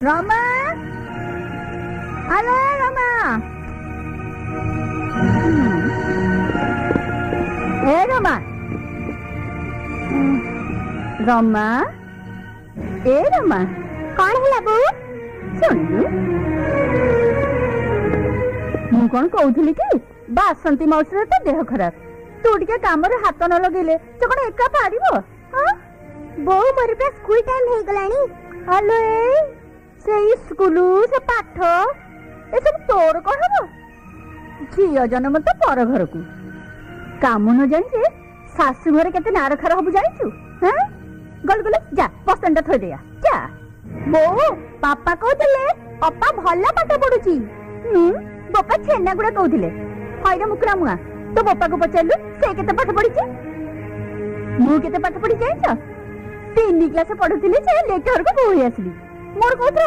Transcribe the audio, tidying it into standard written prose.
Rama, halo Rama. Rama. Rama. Rama. कौन है बो? ଶୁଣିଲୁ ମୁଁ କଣ କହୁଥିଲି କି ବାସନ୍ତୀ ମାଉସୀର ତ ଦେହ ଖରାପ, ତୁ ଟିକେ କାମରେ ହାତ ନ ଲଗେଇଲେ ସେ କଣ ଏକା ପାରିବ? बो मोर पे स्कूल टाइम हे गलानी। ଆଲୋ ସେଇ ସ୍କୁଲ ସେ ପାଠ ଏସବୁ ତୋର କଣ ହବ? ଝିଅ ଜନ୍ମ ତ ପର ଘରକୁ, କାମ ନ ଜାଣିଛେ ଶାଶୁ ଘରେ କେତେ ନାରଖାର ହବୁ ଜାଣିଛୁ? ଗଲ ଗଲ ଯା ବସ୍ତାନଟା ଥୋଇଦେଆ ଯା। ବୋଉ ପାପା କହୁଥିଲେ ଅପା ଭଲ ପାଠ ପଢୁଛି। ବୋପା ଛେନା ଗୁଡା କହୁଥିଲେ। ହଇରେ ମୁକୁରା ମୁଆ, ତୋ ବୋପାକୁ ପଚାରିଲୁ ସେ କେତେ ପାଠ ପଢିଛି? ମୁଁ କେତେ ପାଠ ପଢି ଜାଣିଛ? 3 କ୍ଲାସ ପଢୁଥିଲି, ସେ ଲେକ୍ଚରକୁ ବୋହି ଆସିଲି। ମୋର କୋଉଥିରେ